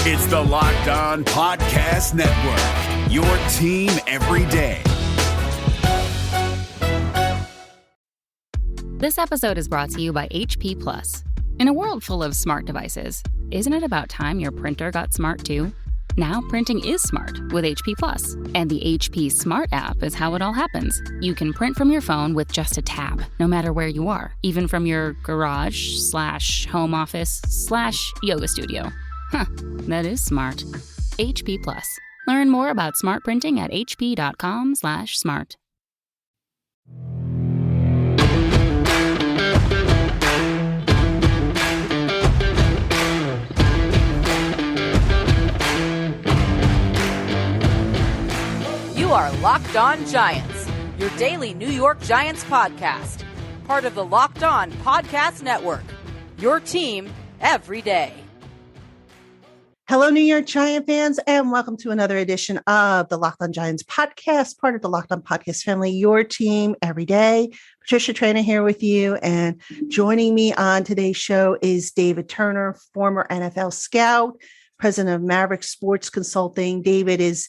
It's the Locked On Podcast Network, your team every day. This episode is brought to you by HP Plus. In a world full of smart devices, isn't it about time your printer got smart too? Now printing is smart with HP Plus, and the HP Smart app is how it all happens. You can print from your phone with just a tap, no matter where you are, even from your garage/home office/yoga studio. Huh, that is smart. HP Plus. Learn more about smart printing at hp.com/smart. You are Locked On Giants, your daily New York Giants podcast. Part of the Locked On Podcast Network, your team every day. Hello, New York Giant fans, and welcome to another edition of the Locked On Giants podcast, part of the Locked On Podcast family, your team every day. Patricia Traina here with you, and joining me on today's show is David Turner, former NFL scout, president of Maverick Sports Consulting. David is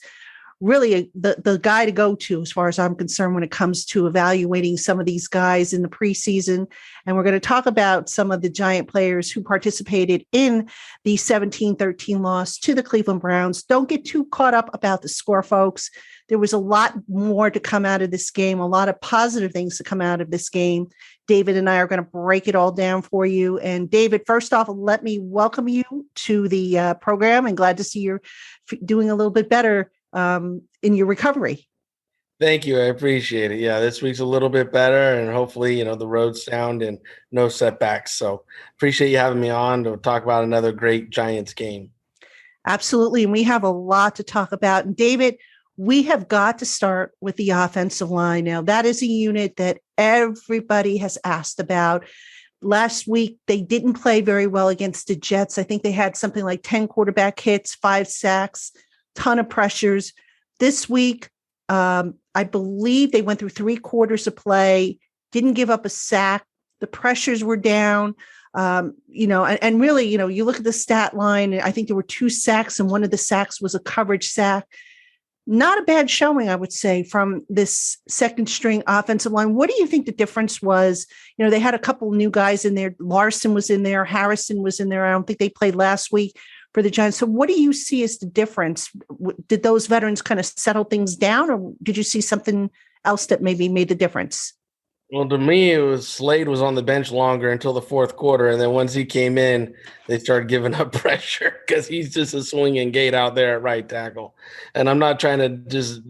really the guy to go to as far as I'm concerned when it comes to evaluating some of these guys in the preseason. And we're going to talk about some of the Giant players who participated in the 17-13 loss to the Cleveland Browns. Don't get too caught up about the score, folks. There was a lot more to come out of this game, a lot of positive things to come out of this game. David and I are going to break it all down for you. And David, first off, let me welcome you to the program, and glad to see you're doing a little bit better in your recovery. Thank you. I appreciate it. Yeah, this week's a little bit better, and hopefully, the road's sound and no setbacks. So appreciate you having me on to talk about another great Giants game. Absolutely. And we have a lot to talk about. And David, we have got to start with the offensive line. Now, that is a unit that everybody has asked about. Last week, they didn't play very well against the Jets. I think they had something like 10 quarterback hits, 5 sacks, ton of pressures. This week, I believe they went through 3 quarters of play, didn't give up a sack. The pressures were down, and really, you look at the stat line, and I think there were 2 sacks, and one of the sacks was a coverage sack. Not a bad showing, I would say, from this second string offensive line. What do you think the difference was? They had a couple new guys in there. Larson was in there. Harrison was in there. I don't think they played last week for the Giants. So what do you see as the difference? Did those veterans kind of settle things down, or did you see something else that maybe made the difference? Well, to me, it was Slade was on the bench longer until the fourth quarter. And then once he came in, they started giving up pressure because he's just a swinging gate out there at right tackle. And I'm not trying to just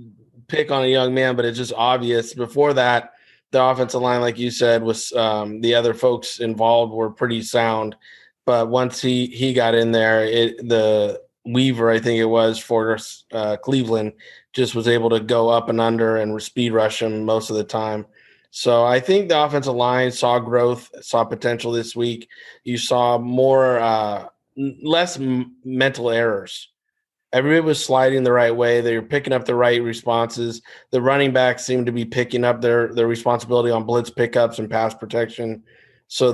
pick on a young man, but it's just obvious. Before that, the offensive line, like you said, was the other folks involved were pretty sound. But once he got in there, the Weaver, I think it was, for Cleveland, just was able to go up and under and speed rush him most of the time. So I think the offensive line saw growth, saw potential this week. You saw less mental errors. Everybody was sliding the right way. They were picking up the right responses. The running backs seemed to be picking up their responsibility on blitz pickups and pass protection. So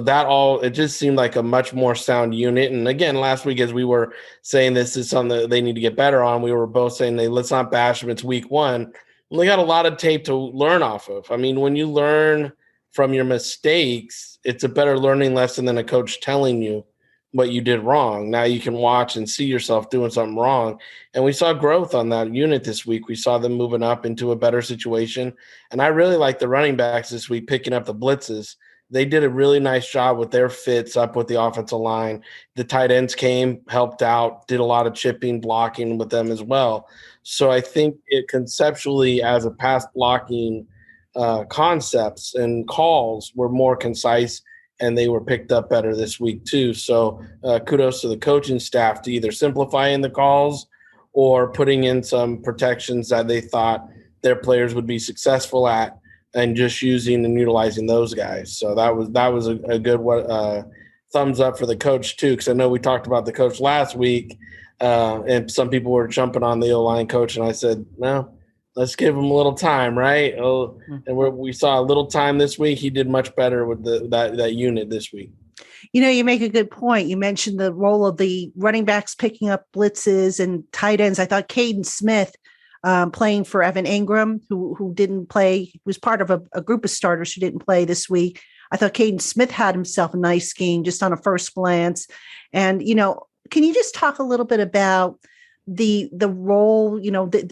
it just seemed like a much more sound unit. And again, last week, as we were saying, this is something that they need to get better on, we were both saying, let's not bash them. It's week 1. And they got a lot of tape to learn off of. I mean, when you learn from your mistakes, it's a better learning lesson than a coach telling you what you did wrong. Now you can watch and see yourself doing something wrong. And we saw growth on that unit this week. We saw them moving up into a better situation. And I really like the running backs this week picking up the blitzes. They did a really nice job with their fits up with the offensive line. The tight ends came, helped out, did a lot of chipping, blocking with them as well. So I think it conceptually, as a pass blocking concepts and calls, were more concise, and they were picked up better this week too. So kudos to the coaching staff to either simplifying the calls or putting in some protections that they thought their players would be successful at, and just using and utilizing those guys. So that was a good thumbs up for the coach too, because I know we talked about the coach last week, and some people were jumping on the O-line coach, and I said, no, let's give him a little time, right? And we saw a little time this week. He did much better with that unit this week. You make a good point. You mentioned the role of the running backs picking up blitzes and tight ends. I thought Caden Smith playing for Evan Ingram, who didn't play, was part of a group of starters who didn't play this week. I thought Caden Smith had himself a nice game just on a first glance. And, can you just talk a little bit about the role,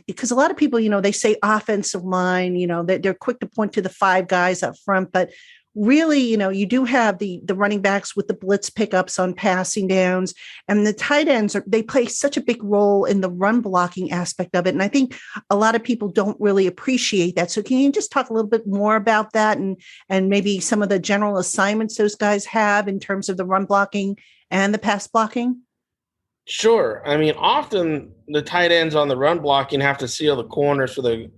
because a lot of people, they say offensive line, that they're quick to point to the five guys up front, but really, you do have the running backs with the blitz pickups on passing downs, and the tight ends they play such a big role in the run blocking aspect of it. And I think a lot of people don't really appreciate that. So can you just talk a little bit more about that and maybe some of the general assignments those guys have in terms of the run blocking and the pass blocking? Sure. I mean, often the tight ends on the run blocking have to seal the corners for the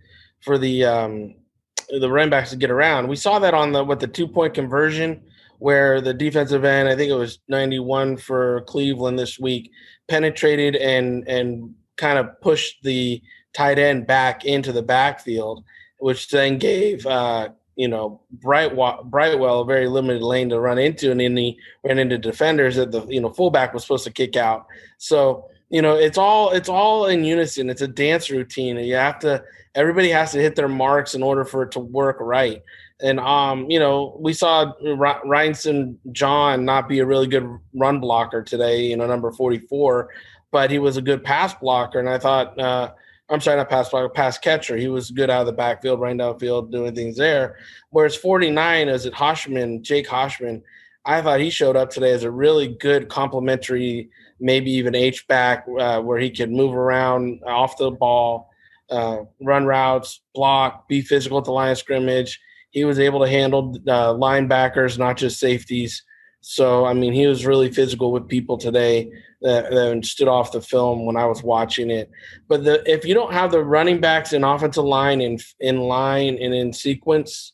running backs to get around. We saw that on the 2-point conversion where the defensive end, I think it was 91 for Cleveland this week, penetrated and kind of pushed the tight end back into the backfield, which then gave Brightwell a very limited lane to run into, and then he ran into defenders that the fullback was supposed to kick out. So it's all in unison. It's a dance routine, and everybody has to hit their marks in order for it to work right. And we saw Ryanson John not be a really good run blocker today, number 44, but he was a good pass blocker. And I thought I'm sorry, not pass blocker, pass catcher. He was good out of the backfield, running downfield, doing things there. Whereas 49 is at Jake Hoshman. I thought he showed up today as a really good complementary, maybe even H-back, where he could move around off the ball, run routes, block, be physical at the line of scrimmage. He was able to handle linebackers, not just safeties. So, I mean, he was really physical with people today that stood off the film when I was watching it. But if you don't have the running backs and offensive line in line and in sequence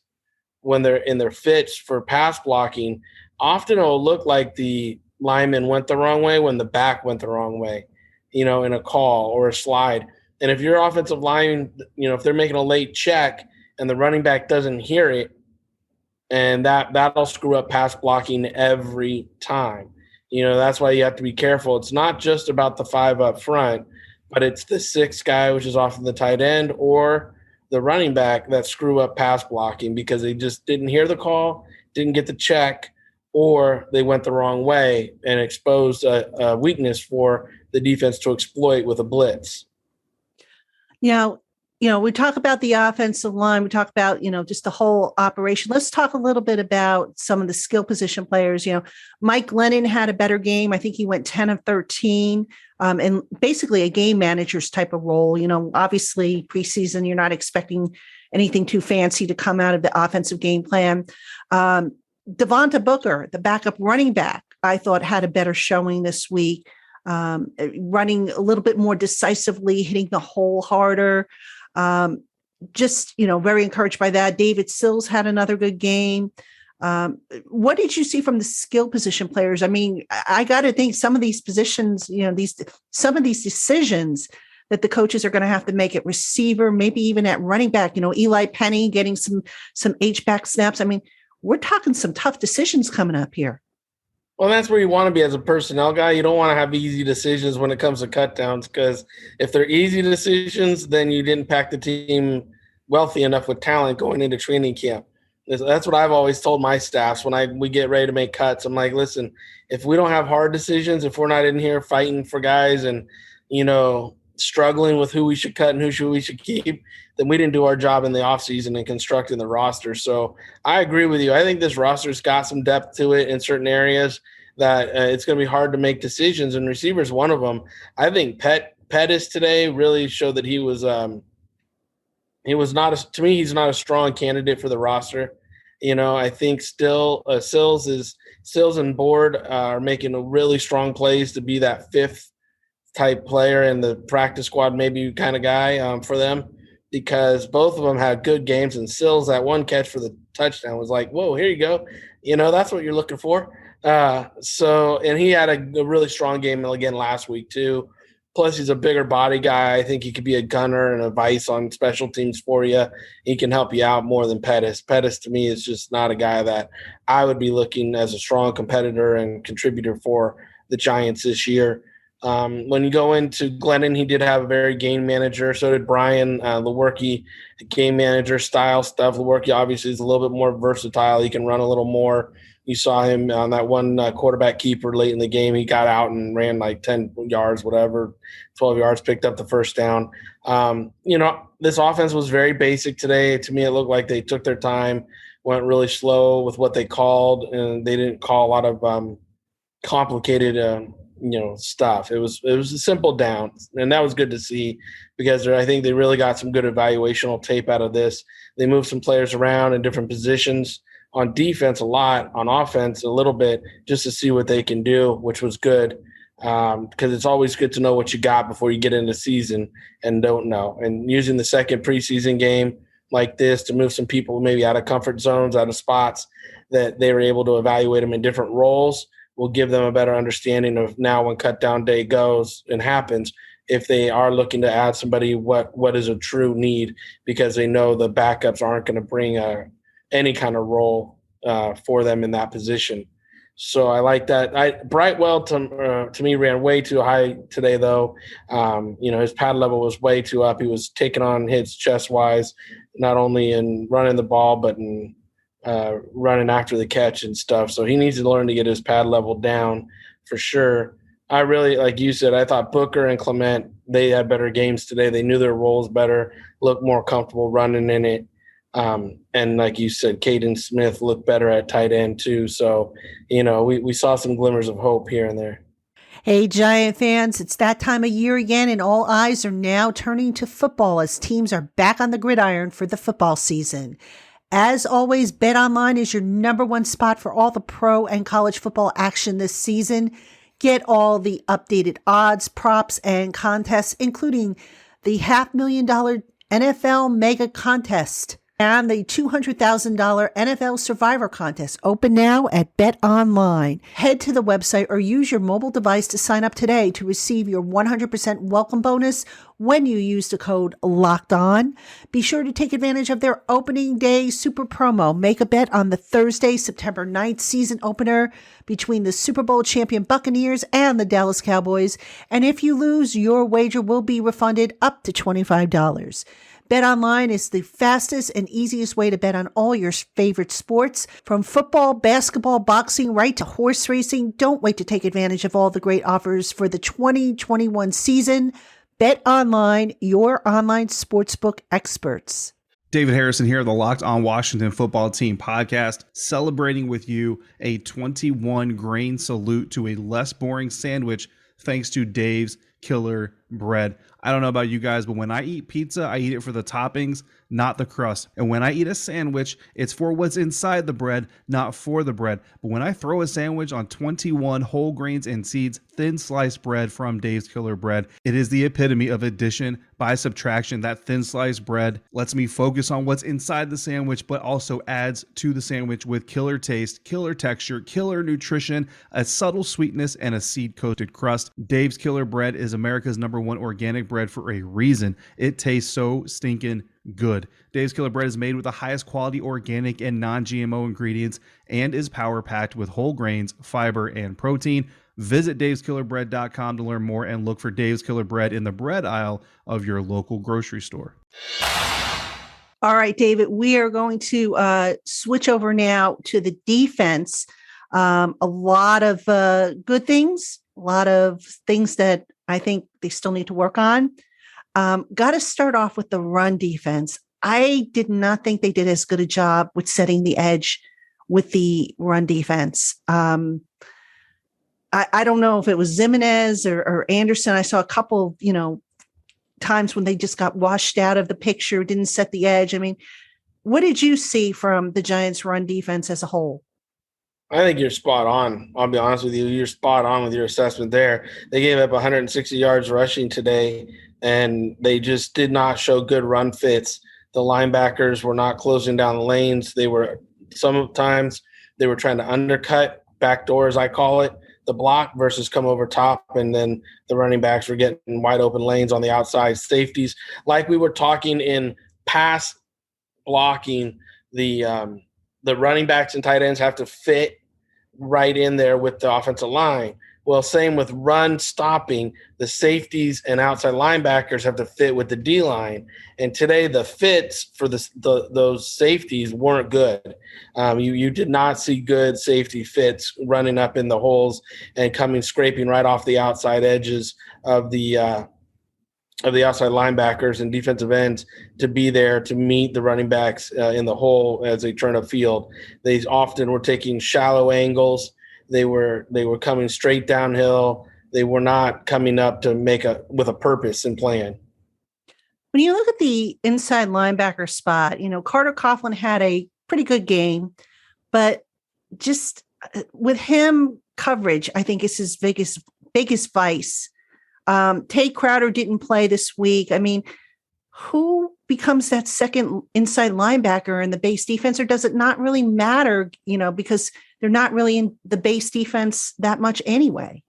when they're in their fits for pass blocking, often it will look like the lineman went the wrong way when the back went the wrong way, in a call or a slide. And if your offensive line, if they're making a late check and the running back doesn't hear it, and that'll screw up pass blocking every time. That's why you have to be careful. It's not just about the five up front, but it's the sixth guy, which is often the tight end, or the running back that screw up pass blocking because they just didn't hear the call, didn't get the check, or they went the wrong way and exposed a weakness for the defense to exploit with a blitz. We talk about the offensive line. We talk about, just the whole operation. Let's talk a little bit about some of the skill position players. Mike Lennon had a better game. I think he went 10 of 13, and basically a game manager's type of role. Obviously preseason, you're not expecting anything too fancy to come out of the offensive game plan. Devonta Booker, the backup running back, I thought had a better showing this week, running a little bit more decisively, hitting the hole harder. Very encouraged by that. David Sills had another good game. What did you see from the skill position players? I mean, I got to think some of these positions, some of these decisions that the coaches are going to have to make at receiver, maybe even at running back, Eli Penny getting some H-back snaps. I mean, we're talking some tough decisions coming up here. Well, that's where you want to be as a personnel guy. You don't want to have easy decisions when it comes to cutdowns, because if they're easy decisions, then you didn't pack the team wealthy enough with talent going into training camp. That's what I've always told my staffs when we get ready to make cuts. I'm like, listen, if we don't have hard decisions, if we're not in here fighting for guys and, struggling with who we should cut and who we should keep, then we didn't do our job in the offseason and constructing the roster. So I agree with you. I think this roster's got some depth to it in certain areas that it's going to be hard to make decisions, and receivers one of them. I think Pettis today really showed that he was not he's not a strong candidate for the roster. I think still Sills and Board are making a really strong plays to be that fifth type player in the practice squad, maybe kind of guy for them, because both of them had good games. And Sills, that one catch for the touchdown was like, whoa, here you go. That's what you're looking for. And he had a really strong game again last week too. Plus, he's a bigger body guy. I think he could be a gunner and a vice on special teams for you. He can help you out more than Pettis. Pettis, to me, is just not a guy that I would be looking as a strong competitor and contributor for the Giants this year. When you go into Glennon, he did have a very game manager. So did Brian Lewerke, game manager style stuff. Lewerke obviously is a little bit more versatile. He can run a little more. You saw him on that one quarterback keeper late in the game. He got out and ran like 10 yards, whatever, 12 yards, picked up the first down. This offense was very basic today. To me, it looked like they took their time, went really slow with what they called, and they didn't call a lot of complicated stuff. It was a simple down, and that was good to see because I think they really got some good evaluational tape out of this. They moved some players around in different positions on defense a lot, on offense a little bit, just to see what they can do, which was good because it's always good to know what you got before you get into season and don't know. And using the second preseason game like this to move some people maybe out of comfort zones, out of spots that they were able to evaluate them in different roles will give them a better understanding of now when cut down day goes and happens, if they are looking to add somebody, what is a true need, because they know the backups aren't going to bring any kind of role for them in that position. So I like that. Brightwell to me ran way too high today, though. His pad level was way too up. He was taking on hits chest wise, not only in running the ball but in running after the catch and stuff. So he needs to learn to get his pad level down for sure. I really, like you said, I thought Booker and Clement, they had better games today. They knew their roles better, looked more comfortable running in it. And like you said, Caden Smith looked better at tight end too. So, we saw some glimmers of hope here and there. Hey, Giant fans, it's that time of year again, and all eyes are now turning to football as teams are back on the gridiron for the football season. As always, BetOnline is your number one spot for all the pro and college football action this season. Get all the updated odds, props, and contests, including the $500,000 NFL Mega Contest and the $200,000 NFL Survivor Contest, open now at BetOnline. Head to the website or use your mobile device to sign up today to receive your 100% welcome bonus when you use the code LOCKEDON. Be sure to take advantage of their opening day super promo. Make a bet on the Thursday, September 9th season opener between the Super Bowl champion Buccaneers and the Dallas Cowboys. And if you lose, your wager will be refunded up to $25. BetOnline is the fastest and easiest way to bet on all your favorite sports, from football, basketball, boxing, right to horse racing. Don't wait to take advantage of all the great offers for the 2021 season. BetOnline, your online sportsbook experts. David Harrison here, the Locked On Washington Football Team podcast, celebrating with you a 21 grain salute to a less boring sandwich thanks to Dave's Killer Bread. I don't know about you guys, but when I eat pizza, I eat it for the toppings, not the crust. And when I eat a sandwich, it's for what's inside the bread, not for the bread. But when I throw a sandwich on 21 whole grains and seeds, thin sliced bread from Dave's Killer Bread, it is the epitome of addition by subtraction. That thin sliced bread lets me focus on what's inside the sandwich, but also adds to the sandwich with killer taste, killer texture, killer nutrition, a subtle sweetness, and a seed-coated crust. Dave's Killer Bread is America's #1 organic bread for a reason. It tastes so stinking good. Dave's Killer Bread is made with the highest quality organic and non-GMO ingredients and is power-packed with whole grains, fiber, and protein. Visit daveskillerbread.com to learn more and look for Dave's Killer Bread in the bread aisle of your local grocery store. All right, David, we are going to switch over now to the defense. A lot of good things, a lot of things that I think they still need to work on. Got to start off with the run defense. I did not think they did as good a job with setting the edge with the run defense. I don't know if it was Zimenez or Anderson. I saw a couple, times when they just got washed out of the picture, didn't set the edge. I mean, what did you see from the Giants' run defense as a whole? I think you're spot on. I'll be honest with you. You're spot on with your assessment there. They gave up 160 yards rushing today, and they just did not show good run fits. The linebackers were not closing down the lanes. Sometimes they were trying to undercut backdoor, as I call it. the block versus come over top, and then the running backs were getting wide open lanes on the outside. Safeties, like we were talking in pass blocking, the running backs and tight ends have to fit right in there with the offensive line. Well, same with run stopping, the safeties and outside linebackers have to fit with the D-line. And today the fits for those safeties weren't good. You did not see good safety fits running up in the holes and scraping right off the outside edges of the outside linebackers and defensive ends to be there to meet the running backs in the hole as they turn upfield. They often were taking shallow angles. They were coming straight downhill. They were not coming up to with a purpose and plan. When you look at the inside linebacker spot, Carter Coughlin had a pretty good game, but just with him, coverage, I think, is his biggest vice. Tate Crowder didn't play this week. I mean, who becomes that second inside linebacker in the base defense, or does it not really matter, because they're not really in the base defense that much anyway?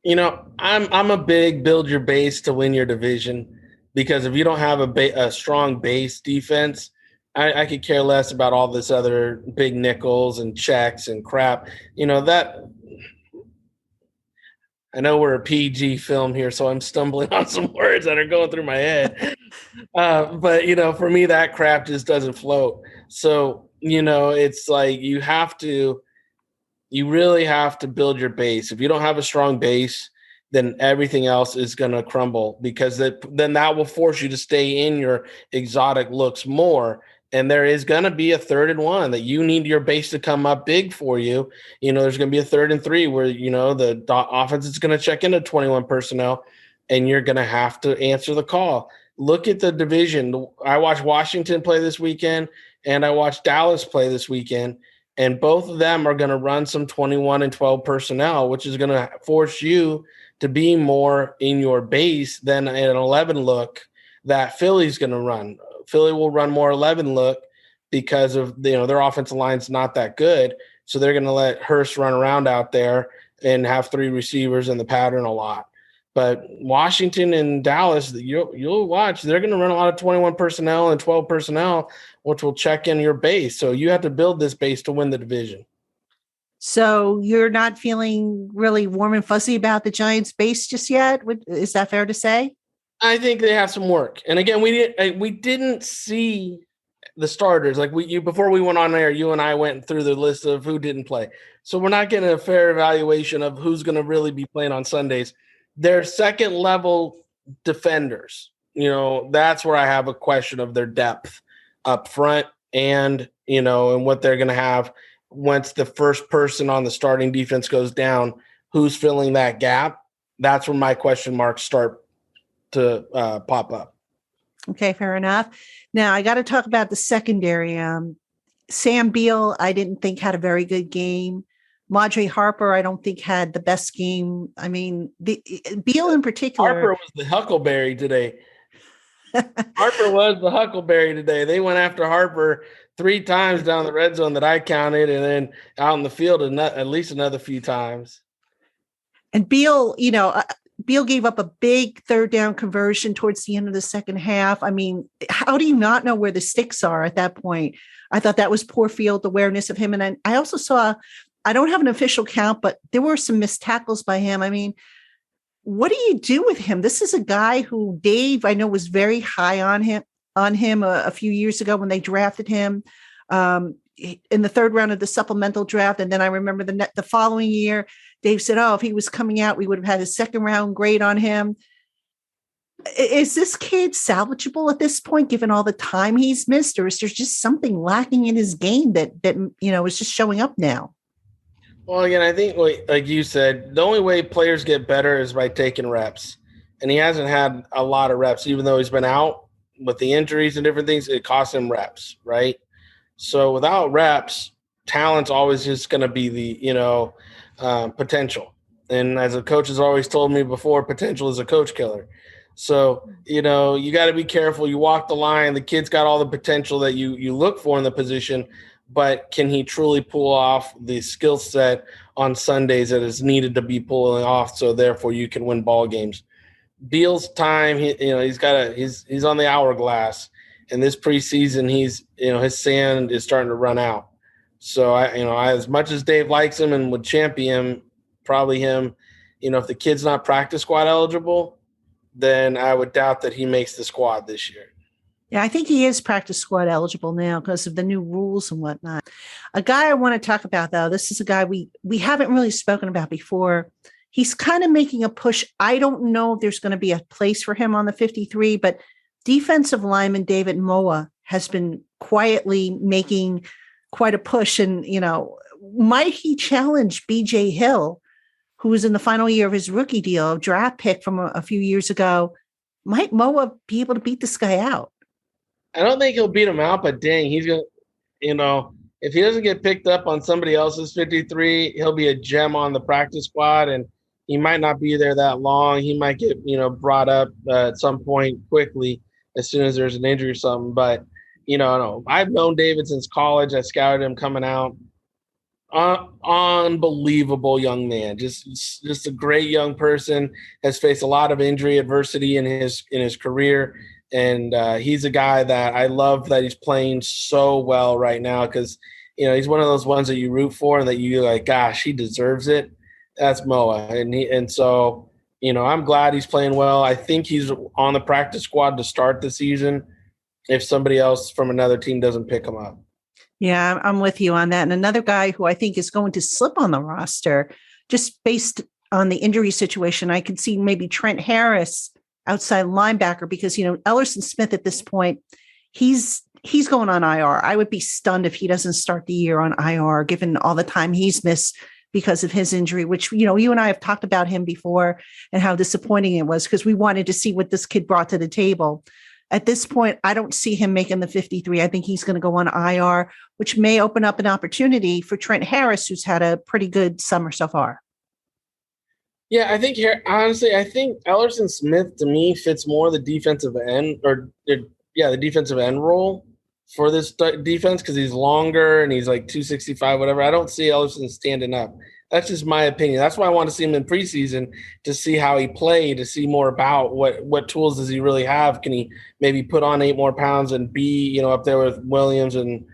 I'm a big build your base to win your division, because if you don't have a strong base defense, I could care less about all this other big nickels and checks and crap. I know we're a PG film here, so I'm stumbling on some words that are going through my head. But, for me, that crap just doesn't float. So, it's like you really have to build your base. If you don't have a strong base, then everything else is going to crumble, because then that will force you to stay in your exotic looks more. And there is going to be a 3rd and 1 that you need your base to come up big for you. There's going to be a 3rd and 3 where, the offense is going to check into 21 personnel, and you're going to have to answer the call. Look at the division. I watched Washington play this weekend, and I watched Dallas play this weekend, and both of them are going to run some 21 and 12 personnel, which is going to force you to be more in your base than an 11 look that Philly's going to run. Philly will run more 11 look because of their offensive line's not that good, so they're going to let Hurst run around out there and have 3 receivers in the pattern a lot. But Washington and Dallas, you'll watch, they're going to run a lot of 21 personnel and 12 personnel, which will check in your base. So you have to build this base to win the division. So you're not feeling really warm and fuzzy about the Giants base just yet? Is that fair to say? I think they have some work. And again, we didn't see the starters. Like before we went on air, you and I went through the list of who didn't play. So we're not getting a fair evaluation of who's going to really be playing on Sundays. They're second level defenders. That's where I have a question of their depth up front and what they're going to have once the first person on the starting defense goes down, who's filling that gap. That's where my question marks start to pop up. Okay, fair enough. Now I got to talk about the secondary. Sam Beal, I didn't think had a very good game. Madre Harper, I don't think had the best game. I mean, Beal in particular. Harper was the huckleberry today. Harper was the huckleberry today. They went after Harper 3 times down the red zone that I counted, and then out in the field at least another few times. And Beal, Beal gave up a big 3rd down conversion towards the end of the second half. I mean, how do you not know where the sticks are at that point? I thought that was poor field awareness of him. And I also saw, I don't have an official count, but there were some missed tackles by him. I mean, what do you do with him? This is a guy who Dave, I know, was very high on him a few years ago when they drafted him in the 3rd round of the supplemental draft. And then I remember the following year, Dave said, if he was coming out, we would have had a 2nd round grade on him. Is this kid salvageable at this point, given all the time he's missed, or is there just something lacking in his game that is just showing up now? Well, again, I think like you said, the only way players get better is by taking reps. And he hasn't had a lot of reps, even though he's been out with the injuries and different things. It costs him reps, right? So without reps, talent's always just going to be the, potential. And as a coach has always told me before, potential is a coach killer. So, you got to be careful. You walk the line. The kid's got all the potential that you look for in the position, but can he truly pull off the skill set on Sundays that is needed to be pulling off. So therefore you can win ball games. Beal's time, he's on the hourglass, and this preseason his sand is starting to run out. So I as much as Dave likes him and would champion probably him, if the kid's not practice squad eligible, then I would doubt that he makes the squad this year. Yeah, I think he is practice squad eligible now because of the new rules and whatnot. A guy I want to talk about, though, this is a guy we haven't really spoken about before. He's kind of making a push. I don't know if there's going to be a place for him on the 53, but defensive lineman David Moa has been quietly making quite a push. And, might he challenge BJ Hill, who was in the final year of his rookie deal, a draft pick from a few years ago? Might Moa be able to beat this guy out? I don't think he'll beat him out, but dang, he's going to, if he doesn't get picked up on somebody else's 53, he'll be a gem on the practice squad, and he might not be there that long. He might get, brought up at some point quickly as soon as there's an injury or something. But, no, I've known David since college. I scouted him coming out. Unbelievable young man, just a great young person. Has faced a lot of injury adversity in his career, and he's a guy that I love that he's playing so well right now because he's one of those ones that you root for and that you like, gosh, he deserves it. That's Moa, and so I'm glad he's playing well. I think he's on the practice squad to start the season if somebody else from another team doesn't pick him up. Yeah, I'm with you on that. And another guy who I think is going to slip on the roster, just based on the injury situation, I could see maybe Trent Harris, outside linebacker, because, Ellerson Smith at this point, he's going on IR. I would be stunned if he doesn't start the year on IR, given all the time he's missed because of his injury, which, you and I have talked about him before and how disappointing it was because we wanted to see what this kid brought to the table. At this point, I don't see him making the 53. I think he's going to go on IR, which may open up an opportunity for Trent Harris, who's had a pretty good summer so far. Yeah, I think Ellerson Smith to me fits more the defensive end the defensive end role for this defense because he's longer and he's like 265, whatever. I don't see Ellerson standing up. That's just my opinion. That's why I want to see him in preseason to see how he played, to see more about what tools does he really have. Can he maybe put on 8 more pounds and be, up there with Williams and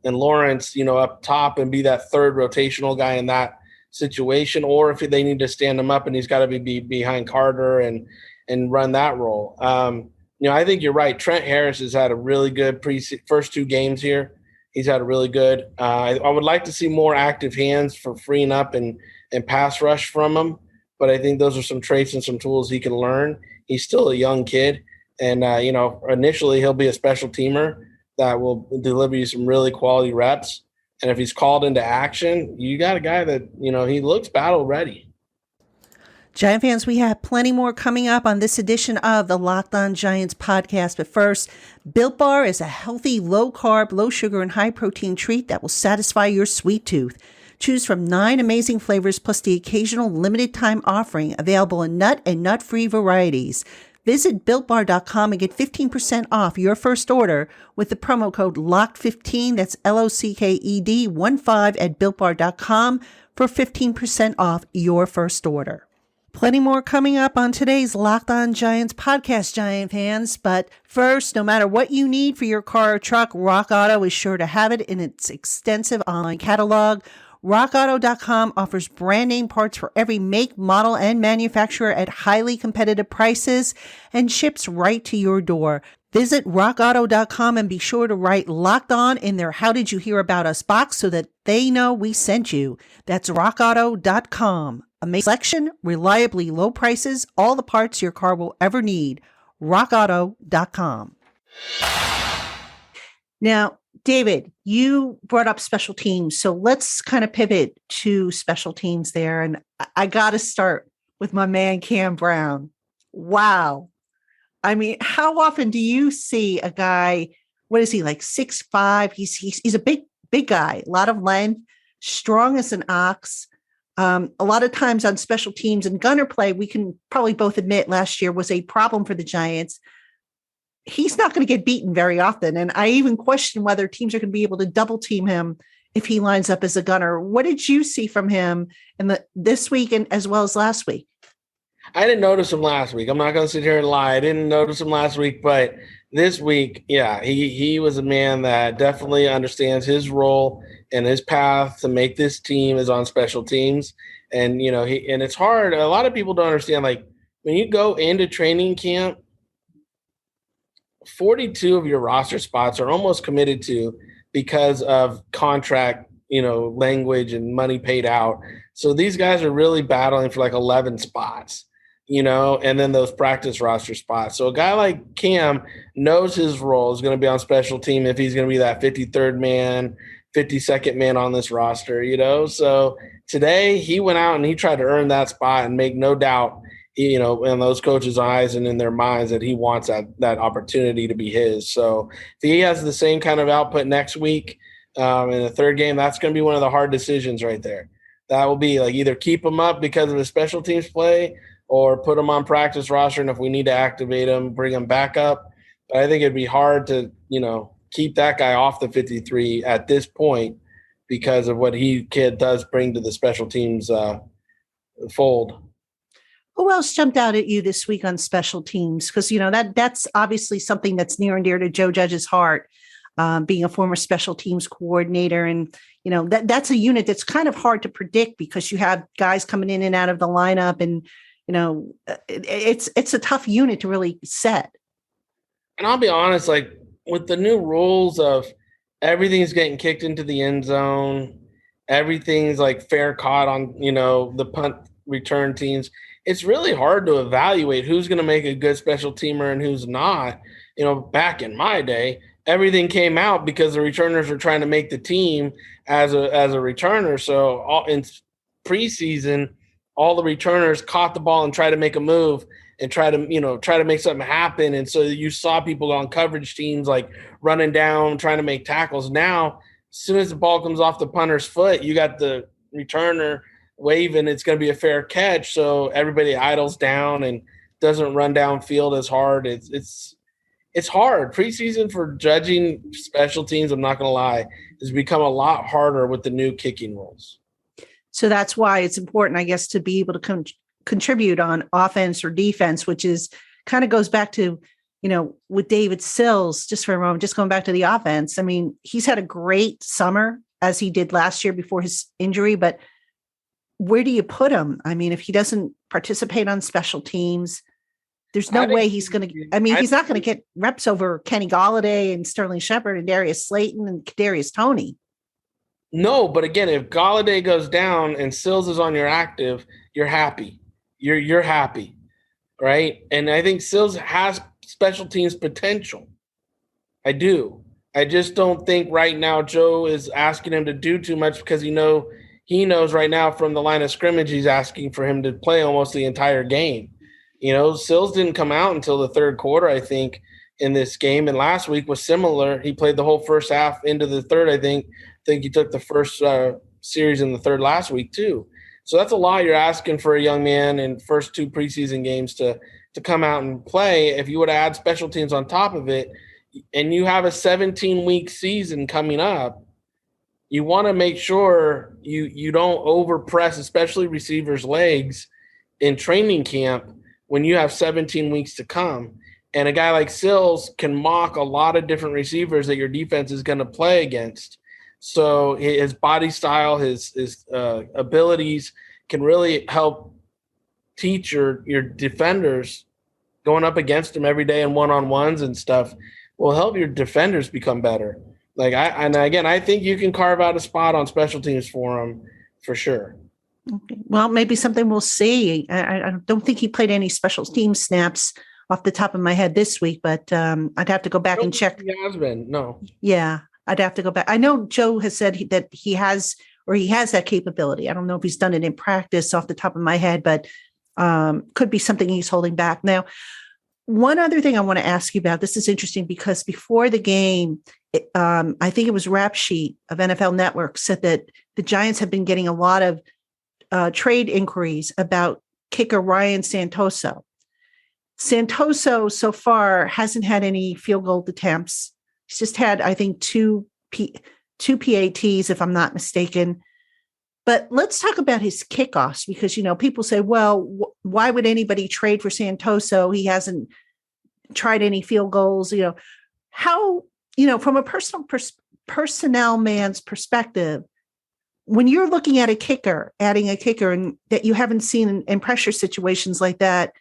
Lawrence, up top and be that third rotational guy in that situation, or if they need to stand him up and he's got to be behind Carter and run that role. I think you're right. Trent Harris has had a really good first 2 games here. He's had a really good. I would like to see more active hands for freeing up and pass rush from him, but I think those are some traits and some tools he can learn. He's still a young kid, and initially he'll be a special teamer that will deliver you some really quality reps. And if he's called into action, you got a guy that, he looks battle ready. Giant fans, we have plenty more coming up on this edition of the Locked On Giants podcast. But first, Built Bar is a healthy, low-carb, low-sugar, and high-protein treat that will satisfy your sweet tooth. Choose from 9 amazing flavors plus the occasional limited-time offering available in nut and nut-free varieties. Visit BuiltBar.com and get 15% off your first order with the promo code LOCKED15, that's LOCKED15 at BuiltBar.com for 15% off your first order. Plenty more coming up on today's Locked On Giants podcast, Giant fans. But first, no matter what you need for your car or truck, Rock Auto is sure to have it in its extensive online catalog. RockAuto.com offers brand name parts for every make, model, and manufacturer at highly competitive prices and ships right to your door. Visit RockAuto.com and be sure to write Locked On in their How Did You Hear About Us box so that they know we sent you. That's RockAuto.com. Amazing selection, reliably low prices, all the parts your car will ever need. RockAuto.com. Now, David, you brought up special teams, so let's kind of pivot to special teams there. And I got to start with my man, Cam Brown. Wow. I mean, how often do you see a guy, what is he, like 6'5"? He's a big guy, a lot of length, strong as an ox. A lot of times on special teams and gunner play, we can probably both admit last year was a problem for the Giants. He's not going to get beaten very often. And I even question whether teams are going to be able to double team him if he lines up as a gunner. What did you see from him in this week and as well as last week? I didn't notice him last week. I'm not going to sit here and lie. I didn't notice him last week, but this week, yeah, he was a man that definitely understands his role and his path to make this team is on special teams. And, and it's hard. A lot of people don't understand, like, when you go into training camp, 42 of your roster spots are almost committed to because of contract, language and money paid out. So these guys are really battling for like 11 spots, and then those practice roster spots. So a guy like Cam knows his role is going to be on special team if he's going to be that 53rd man, 52nd man on this roster, So today he went out and he tried to earn that spot and make no doubt, in those coaches' eyes and in their minds that he wants that opportunity to be his. So if he has the same kind of output next week in the third game, that's going to be one of the hard decisions right there. That will be like either keep him up because of his special teams play or put him on practice roster. And if we need to activate him, bring him back up. But I think it'd be hard to, keep that guy off the 53 at this point because of what he does bring to the special teams fold. Who else jumped out at you this week on special teams? Because, that's obviously something that's near and dear to Joe Judge's heart, being a former special teams coordinator. And, that's a unit that's kind of hard to predict because you have guys coming in and out of the lineup. And, it's a tough unit to really set. And I'll be honest, like with the new rules of everything's getting kicked into the end zone, everything's like fair caught on, the punt return teams. It's really hard to evaluate who's going to make a good special teamer and who's not. Back in my day, everything came out because the returners were trying to make the team as a returner. So in preseason, all the returners caught the ball and tried to make a move and try to make something happen. And so you saw people on coverage teams like running down, trying to make tackles. Now, as soon as the ball comes off the punter's foot, you got the returner waving, it's going to be a fair catch. So everybody idles down and doesn't run downfield as hard. It's hard. Preseason for judging special teams, I'm not going to lie, has become a lot harder with the new kicking rules. So that's why it's important, I guess, to be able to contribute on offense or defense, which is kind of goes back to, with David Sills, just for a moment, just going back to the offense. I mean, he's had a great summer as he did last year before his injury, but where do you put him? I mean, if he doesn't participate on special teams, there's no way he's going to, he's not going to get reps over Kenny Golladay and Sterling Shepard and Darius Slayton and Kadarius Toney. No, but again, if Golladay goes down and Sills is on your active, you're happy. You're happy, right? And I think Sills has special teams potential. I do. I just don't think right now Joe is asking him to do too much because he knows right now from the line of scrimmage he's asking for him to play almost the entire game. Sills didn't come out until the third quarter, I think, in this game. And last week was similar. He played the whole first half into the third, I think. I think he took the first series in the third last week too. So that's a lot you're asking for a young man in first two preseason games to come out and play. If you would add special teams on top of it and you have a 17-week season coming up, you want to make sure you don't overpress, especially receivers' legs in training camp when you have 17 weeks to come. And a guy like Sills can mock a lot of different receivers that your defense is going to play against. So his body style, his abilities can really help teach your defenders going up against him every day in one-on-ones and stuff will help your defenders become better. I think you can carve out a spot on special teams for him for sure. Okay. Well, maybe something we'll see. I don't think he played any special team snaps off the top of my head this week, but I'd have to go back and check. He has been. No. Yeah, I'd have to go back. I know Joe has said that he has that capability. I don't know if he's done it in practice off the top of my head, but could be something he's holding back. Now, one other thing I want to ask you about, this is interesting because before the game, I think it was Rap Sheet of NFL Network said that the Giants have been getting a lot of trade inquiries about kicker Ryan Santoso. Santoso so far hasn't had any field goal attempts. He's just had, I think, two 2 PATs, if I'm not mistaken. But let's talk about his kickoffs, because, people say, well, why would anybody trade for Santoso? He hasn't tried any field goals. How, from a personnel man's perspective, when you're looking at adding a kicker and that you haven't seen in pressure situations like that,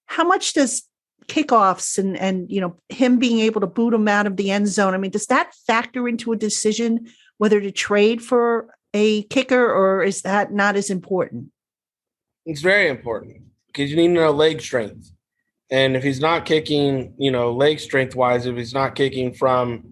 how much does kickoffs and him being able to boot him out of the end zone, does that factor into a decision whether to trade for a kicker, or is that not as important? It's very important because you need to know leg strength. And if he's not kicking, leg strength wise, if he's not kicking from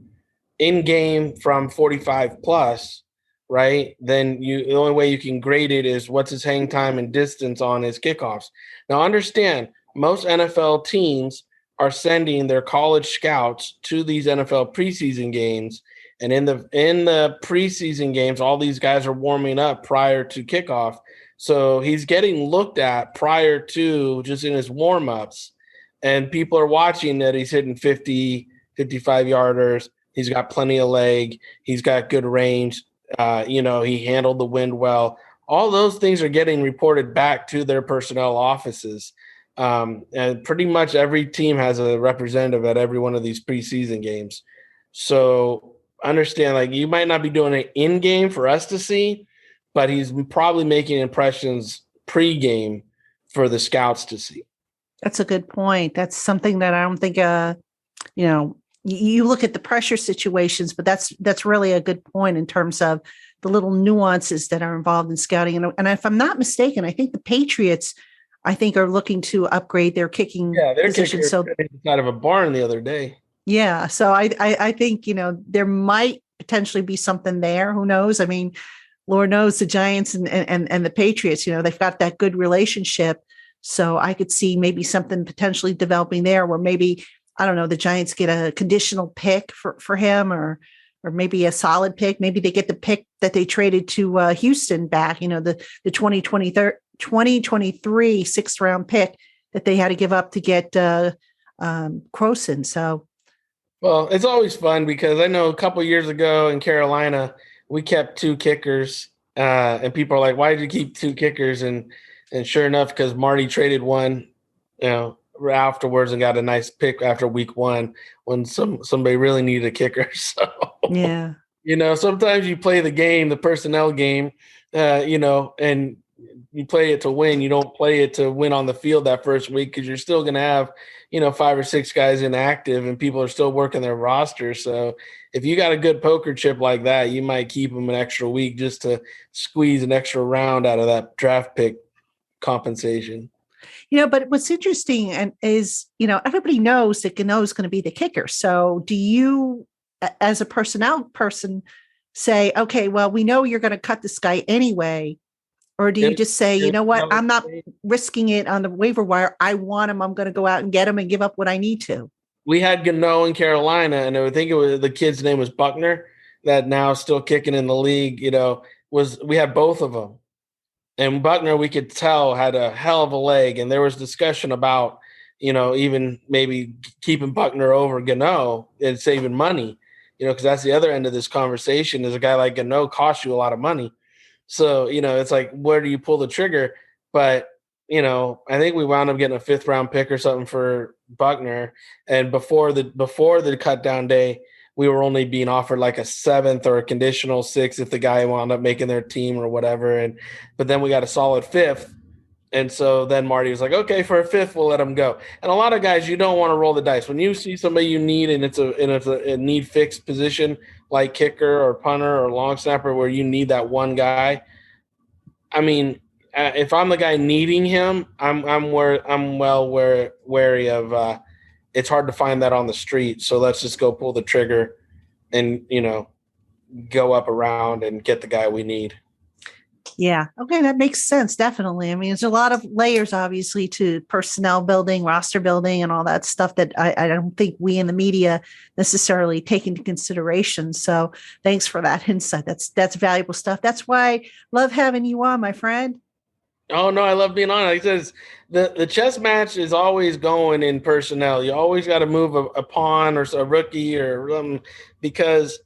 in game from 45 plus, right, then the only way you can grade it is what's his hang time and distance on his kickoffs. Now, understand, most NFL teams are sending their college scouts to these NFL preseason games. And in the preseason games, all these guys are warming up prior to kickoff. So he's getting looked at prior to, just in his warm-ups. And people are watching that he's hitting 50, 55-yarders. He's got plenty of leg. He's got good range. He handled the wind well. All those things are getting reported back to their personnel offices. And pretty much every team has a representative at every one of these preseason games. So understand, you might not be doing it in-game for us to see, but he's probably making impressions pre-game for the scouts to see. That's a good point. That's something that I don't think, you look at the pressure situations, but that's really a good point in terms of the little nuances that are involved in scouting. And if I'm not mistaken, I think the Patriots, are looking to upgrade their kicking position. So out of a barn the other day. Yeah. So I think, there might potentially be something there. Who knows? Lord knows the Giants and the Patriots, they've got that good relationship. So I could see maybe something potentially developing there where maybe, I don't know, the Giants get a conditional pick for him or maybe a solid pick. Maybe they get the pick that they traded to Houston back, the 2023 sixth round pick that they had to give up to get Croson. So. Well, it's always fun because I know a couple years ago in Carolina, we kept 2 kickers and people are like, why did you keep 2 kickers? And sure enough, because Marty traded one, afterwards and got a nice pick after week 1 when somebody really needed a kicker. So, yeah, sometimes you play the game, the personnel game, and you play it to win. You don't play it to win on the field that first week because you're still going to have, 5 or 6 guys inactive and people are still working their roster. So if you got a good poker chip like that, you might keep them an extra week just to squeeze an extra round out of that draft pick compensation. But what's interesting is, everybody knows that Gano is going to be the kicker. So do you, as a personnel person, say, okay, well, we know you're going to cut this guy anyway? Or do you just say, you know what, I'm not risking it on the waiver wire. I want him. I'm going to go out and get him and give up what I need to. We had Gano in Carolina, and I think the kid's name was Buckner, that now still kicking in the league, we had both of them. And Buckner, we could tell, had a hell of a leg. And there was discussion about, even maybe keeping Buckner over Gano and saving money, because that's the other end of this conversation is a guy like Gano costs you a lot of money. So, it's like, where do you pull the trigger? But, I think we wound up getting a 5th round pick or something for Buckner. And before the cut down day, we were only being offered like a 7th or a conditional 6th if the guy wound up making their team or whatever. But then we got a solid 5th. And so then Marty was like, okay, for a 5th, we'll let him go. And a lot of guys, you don't want to roll the dice. When you see somebody you need and it's a need fixed position like kicker or punter or long snapper where you need that one guy. If I'm the guy needing him, I'm wary of it's hard to find that on the street. So let's just go pull the trigger and, go up around and get the guy we need. Yeah. Okay. That makes sense. Definitely. There's a lot of layers, obviously, to personnel building, roster building, and all that stuff that I don't think we in the media necessarily take into consideration. So thanks for that insight. That's valuable stuff. That's why I love having you on, my friend. Oh, no, I love being on. Like I said, the chess match is always going in personnel. You always got to move a pawn or a rookie or because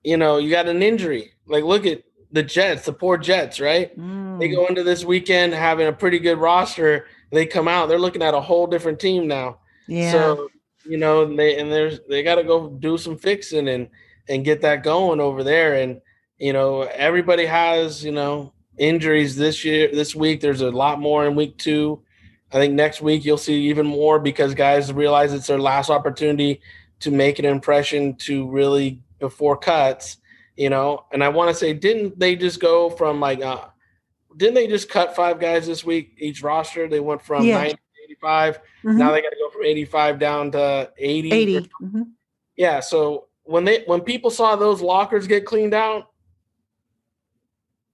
you got an injury. Like, look at the Jets, the poor Jets, right? They go into this weekend having a pretty good roster. They come out, they're looking at a whole different team now. Yeah. So, they got to go do some fixing and get that going over there. And, everybody has, injuries this week. There's a lot more in week 2. I think next week you'll see even more because guys realize it's their last opportunity to make an impression to really before cuts, and I want to say, didn't they just go from didn't they just cut 5 guys this week, each roster? They went from 90 to 85. Mm-hmm. Now they got to go from 85 down to 80. 80. Mm-hmm. Yeah. So when people saw those lockers get cleaned out,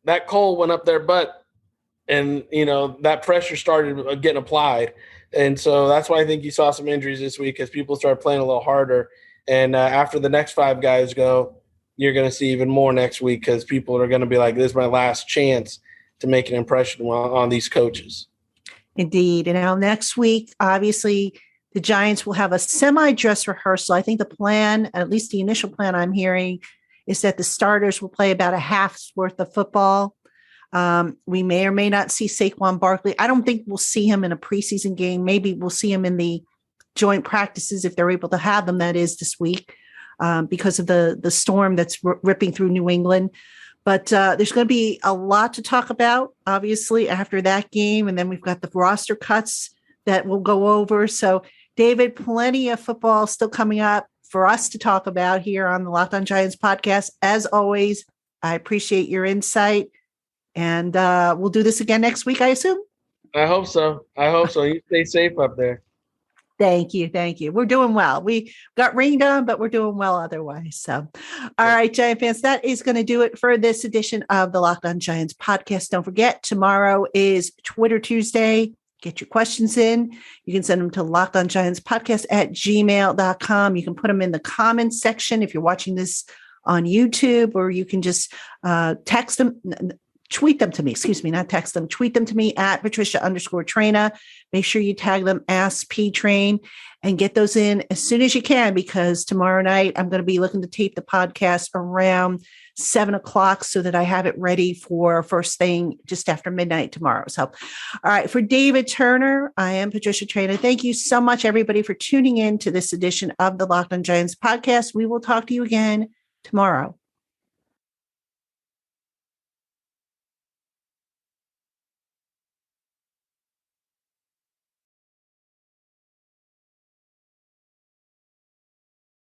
that coal went up their butt and, that pressure started getting applied. And so that's why I think you saw some injuries this week because people started playing a little harder. And after the next 5 guys go, you're going to see even more next week because people are going to be like, this is my last chance to make an impression on these coaches. Indeed. And now next week, obviously, the Giants will have a semi-dress rehearsal. I think the plan, at least the initial plan I'm hearing, is that the starters will play about a half's worth of football. We may or may not see Saquon Barkley. I don't think we'll see him in a preseason game. Maybe we'll see him in the joint practices if they're able to have them, that is this week, because of the storm that's ripping through New England. But there's going to be a lot to talk about, obviously, after that game. And then we've got the roster cuts that we'll go over. So, David, plenty of football still coming up for us to talk about here on the Locked On Giants podcast. As always, I appreciate your insight. And we'll do this again next week, I assume? I hope so. You stay safe up there. Thank you. We're doing well. We got rained on, but we're doing well otherwise. So, all right, Giant fans, that is going to do it for this edition of the Locked On Giants podcast. Don't forget, tomorrow is Twitter Tuesday. Get your questions in. You can send them to lockedongiantspodcast@gmail.com. You can put them in the comments section if you're watching this on YouTube, or you can just tweet them to me, not text them, tweet them to me at Patricia_Traina. Make sure you tag them Ask P Train and get those in as soon as you can, because tomorrow night I'm going to be looking to tape the podcast around 7:00 so that I have it ready for first thing just after midnight tomorrow. So, all right, for David Turner, I am Patricia Traina. Thank you so much, everybody, for tuning in to this edition of the Locked On Giants podcast. We will talk to you again tomorrow.